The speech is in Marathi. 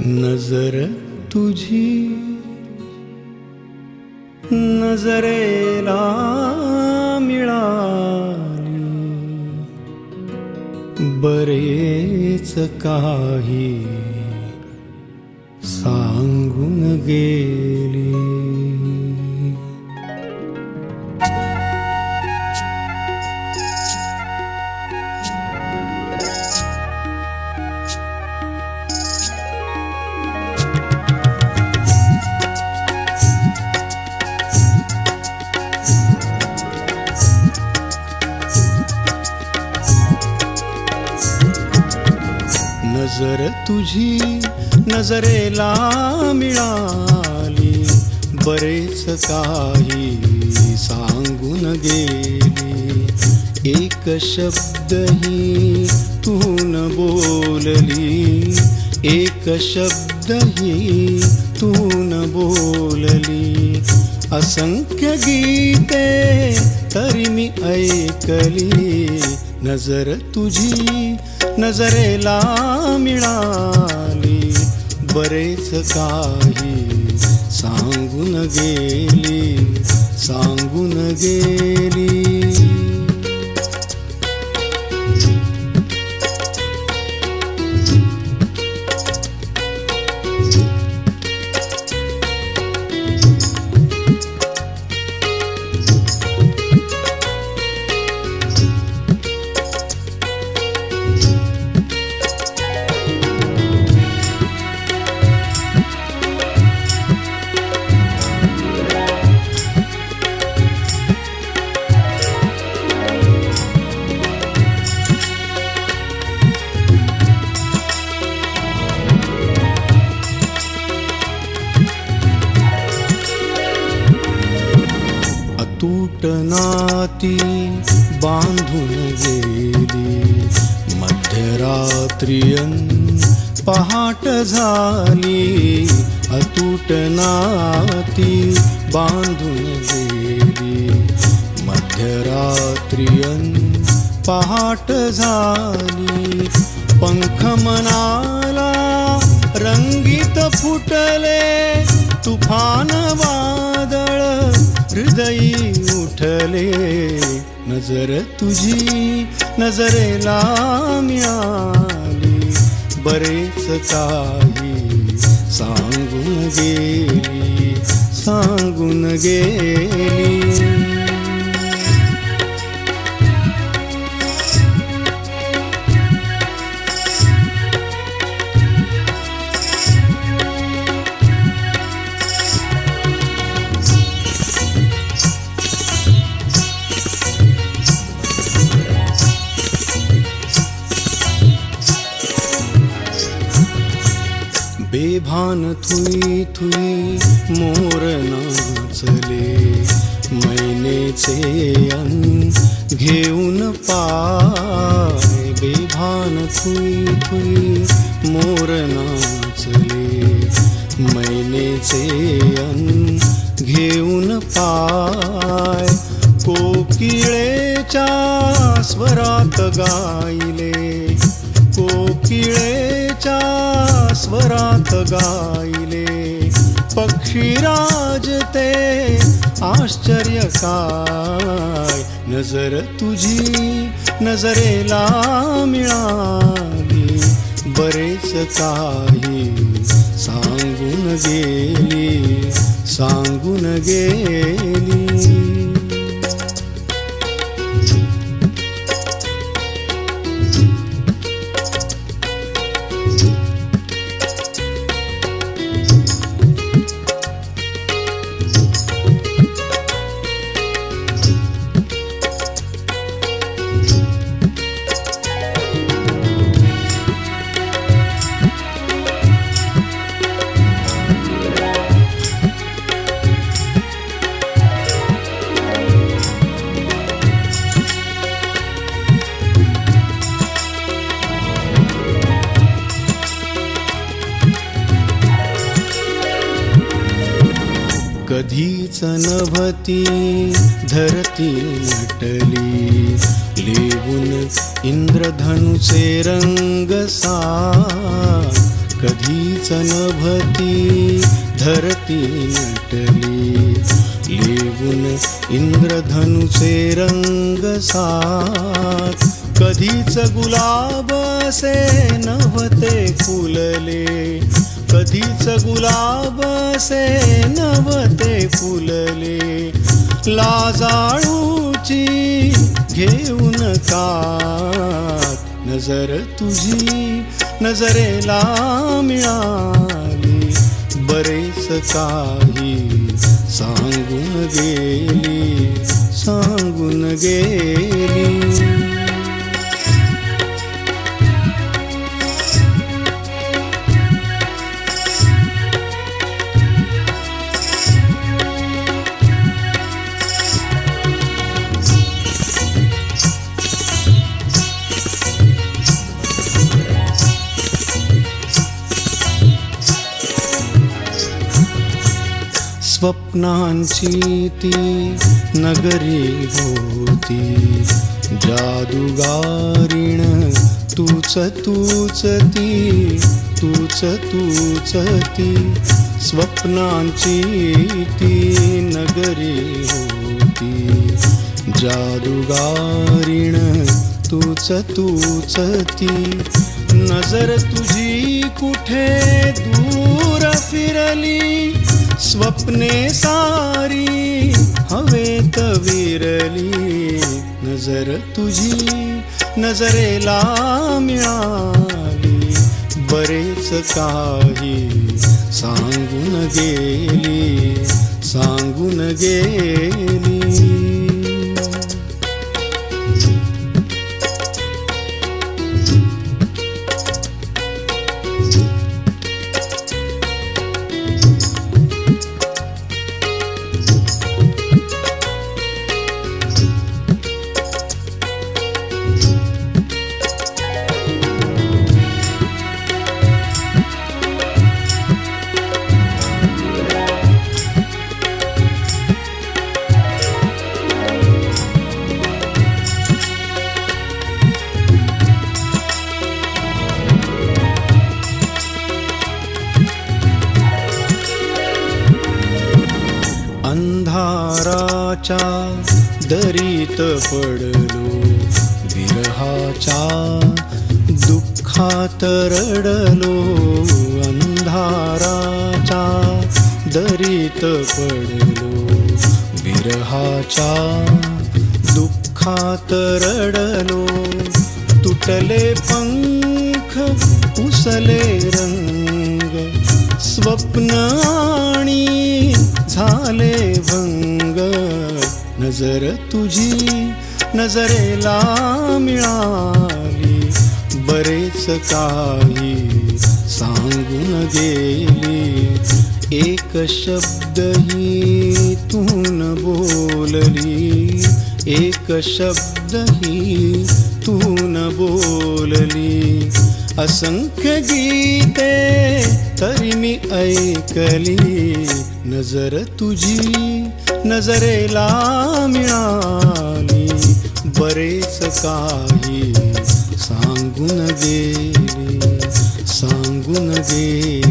नजर तुझी नजरेला मिळाली, बरेच काही सांगून गेली. नजर तुझी नजरेला मिळाली, बरेच काही सांगून गेली. एक शब्दही तू न बोलली, एक शब्दही तू न बोलली. असंख्य गीते तरी मी ऐकली. नजर तुझी नजरेला मिळाली, बरेच काही सांगून गेली, सांगून गेली. अतूट नाती बांधून गेली, मध्यरात्रीयन पहाट झाली. अतूट नाती बांधून गेली, मध्यरात्रीयन पहाट झाली. पंख मनाला रंगीत फुटले, तुफान वादळ हृदयी उठले. नजर तुझी नजरेला मिळाली, बरेच काही सांगून गेली, सांगून गेली. बेभान थुई थुई मोर नाचले, मैनेचे अन घेऊन पाय. बेभान थुई थुई मोर नाचले, मैनेचे अन घेऊन पाय. कोकिळेच्या स्वरात गायले, कोकिळेच्या स्वरात गायले. पक्षीराज ते आश्चर्य काय. नजर तुझी नजरेला मिळाली, बरेच काही सांगून गेली, सांगून गेली. कधीच नभती धरती नटली, लेवून इंद्रधनुचे रंग सार. कधीच नभती धरती नटली, लेवून इंद्रधनुचे रंग सात. कधीच गुलाब असे नव्हते फुलले, कधीच गुलाब असे नव्हते फुलले. लाजाळूची घेऊन कात, नजर तुझी नजरेला मिळाली. बरेच काही सांगून गेली, सांगून गेली. स्वप्नांची ती नगरी होती, जादूगारीण तूच तूच ती, तूच तूच ती. स्वप्नांची ती नगरी होती, जादूगारीण तूच तूच ती. नजर तुझी कुठे दूर फिरली, स्वप्ने सारी हवेत विरली. नजर तुझी नजरेला मिळाली. बरेच काही सांगून गेली, सांगून गेली. अंधाराच्या दरीत पडलो, विरहाच्या दुःखात रडलो. अंधाराच्या दरीत पडलो, विरहाच्या दुःखात रडलो. तुटले पंख उसले रंग, स्वप्न आणि झाले भंग. नजर तुझी नजरेला मिळाली. बरेच काही सांगून गेली. एक शब्दही तू न बोलली, एक शब्दही तू न बोलली. असंख्य गीते तरी मी ऐकली. नजर तुझी नजरेला मिळाली. बरेच काही सांगून गेली, सांगून गेली.